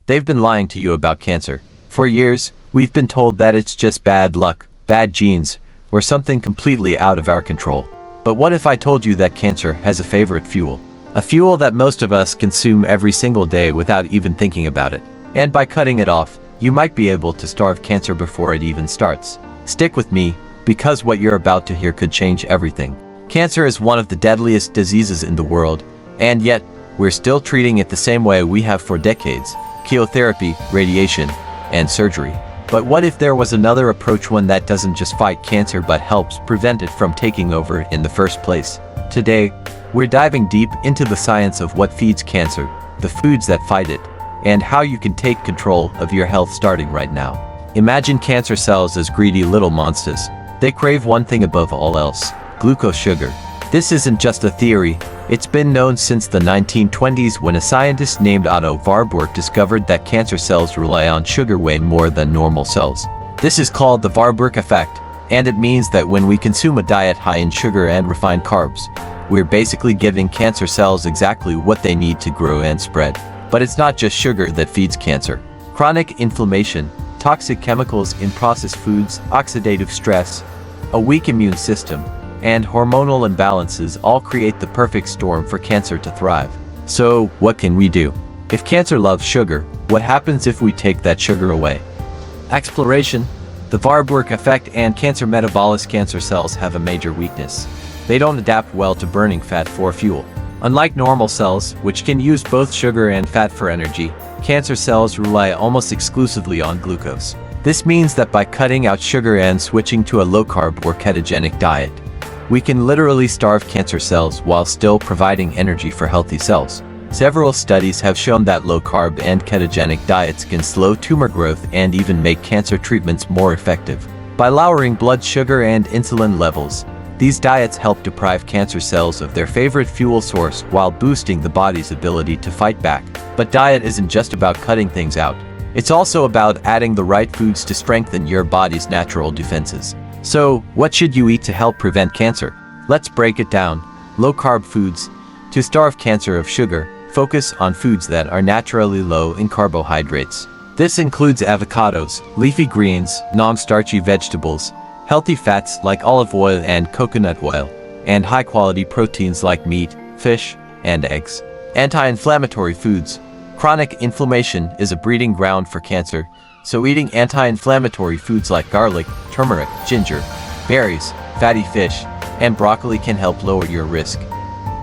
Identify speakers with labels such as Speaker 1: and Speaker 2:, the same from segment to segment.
Speaker 1: They've been lying to you about cancer. For years, we've been told that it's just bad luck, bad genes, or something completely out of our control. But what if I told you that cancer has a favorite fuel? A fuel that most of us consume every single day without even thinking about it. And by cutting it off, you might be able to starve cancer before it even starts. Stick with me, because what you're about to hear could change everything. Cancer is one of the deadliest diseases in the world, and yet, we're still treating it the same way we have for decades: chemotherapy, radiation, and surgery. But what if there was another approach, one that doesn't just fight cancer but helps prevent it from taking over in the first place? Today, we're diving deep into the science of what feeds cancer, the foods that fight it, and how you can take control of your health starting right now. Imagine cancer cells as greedy little monsters. They crave one thing above all else: glucose sugar. This isn't just a theory. It's been known since the 1920s, when a scientist named Otto Warburg discovered that cancer cells rely on sugar way more than normal cells. This is called the Warburg effect, and it means that when we consume a diet high in sugar and refined carbs, we're basically giving cancer cells exactly what they need to grow and spread. But it's not just sugar that feeds cancer. Chronic inflammation, toxic chemicals in processed foods, oxidative stress, a weak immune system, and hormonal imbalances all create the perfect storm for cancer to thrive. So, what can we do? If cancer loves sugar, what happens if we take that sugar away? Exploration. The Warburg effect and cancer metabolic cancer cells have a major weakness. They don't adapt well to burning fat for fuel. Unlike normal cells, which can use both sugar and fat for energy, cancer cells rely almost exclusively on glucose. This means that by cutting out sugar and switching to a low-carb or ketogenic diet, we can literally starve cancer cells while still providing energy for healthy cells. Several studies have shown that low-carb and ketogenic diets can slow tumor growth and even make cancer treatments more effective. By lowering blood sugar and insulin levels, these diets help deprive cancer cells of their favorite fuel source while boosting the body's ability to fight back. But diet isn't just about cutting things out. It's also about adding the right foods to strengthen your body's natural defenses. So, what should you eat to help prevent cancer? Let's break it down. Low-carb foods. To starve cancer of sugar, focus on foods that are naturally low in carbohydrates. This includes avocados, leafy greens, non-starchy vegetables, healthy fats like olive oil and coconut oil, and high-quality proteins like meat, fish, and eggs. Anti-inflammatory foods. Chronic inflammation is a breeding ground for cancer, so eating anti-inflammatory foods like garlic, turmeric, ginger, berries, fatty fish, and broccoli can help lower your risk.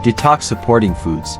Speaker 1: Detox-supporting foods.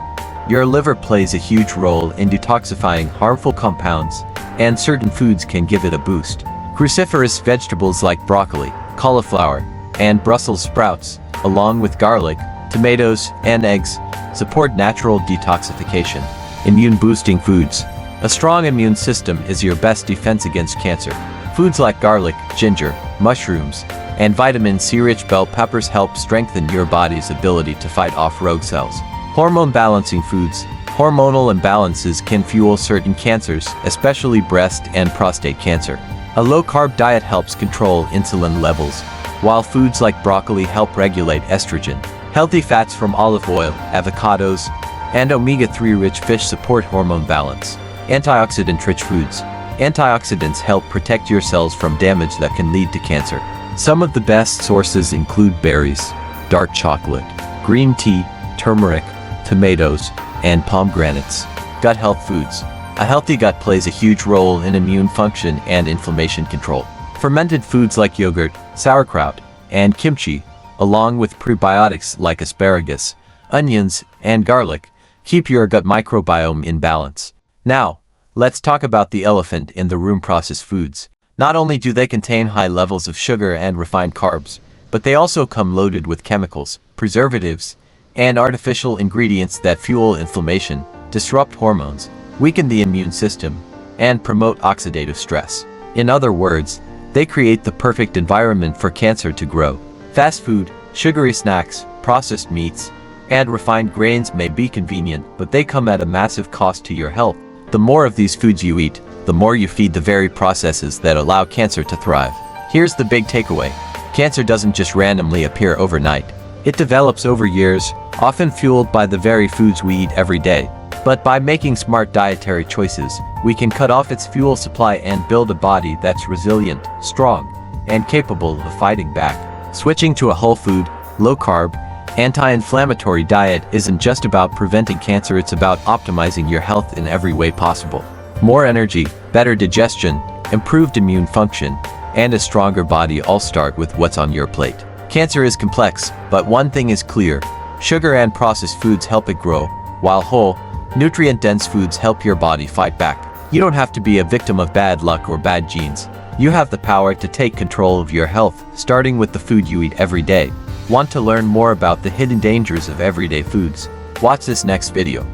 Speaker 1: Your liver plays a huge role in detoxifying harmful compounds, and certain foods can give it a boost. Cruciferous vegetables like broccoli, cauliflower, and Brussels sprouts, along with garlic, tomatoes, and eggs, support natural detoxification. Immune-boosting foods. A strong immune system is your best defense against cancer. Foods like garlic, ginger, mushrooms, and vitamin C-rich bell peppers help strengthen your body's ability to fight off rogue cells. Hormone-balancing foods. Hormonal imbalances can fuel certain cancers, especially breast and prostate cancer. A low-carb diet helps control insulin levels, while foods like broccoli help regulate estrogen. Healthy fats from olive oil, avocados, and omega-3 rich fish support hormone balance. Antioxidant-rich foods. Antioxidants help protect your cells from damage that can lead to cancer. Some of the best sources include berries, dark chocolate, green tea, turmeric, tomatoes, and pomegranates. Gut health foods. A healthy gut plays a huge role in immune function and inflammation control. Fermented foods like yogurt, sauerkraut, and kimchi, along with prebiotics like asparagus, onions, and garlic, keep your gut microbiome in balance. Now, let's talk about the elephant in the room: processed foods. Not only do they contain high levels of sugar and refined carbs, but they also come loaded with chemicals, preservatives, and artificial ingredients that fuel inflammation, disrupt hormones, weaken the immune system, and promote oxidative stress. In other words, they create the perfect environment for cancer to grow. Fast food, sugary snacks, processed meats, and refined grains may be convenient, but they come at a massive cost to your health. The more of these foods you eat, the more you feed the very processes that allow cancer to thrive. Here's the big takeaway. Cancer doesn't just randomly appear overnight. It develops over years, often fueled by the very foods we eat every day. But by making smart dietary choices, we can cut off its fuel supply and build a body that's resilient, strong, and capable of fighting back. Switching to a whole food, low-carb, anti-inflammatory diet isn't just about preventing cancer, it's about optimizing your health in every way possible. More energy, better digestion, improved immune function, and a stronger body all start with what's on your plate. Cancer is complex, but one thing is clear. Sugar and processed foods help it grow, while whole, nutrient-dense foods help your body fight back. You don't have to be a victim of bad luck or bad genes. You have the power to take control of your health, starting with the food you eat every day. Want to learn more about the hidden dangers of everyday foods? Watch this next video.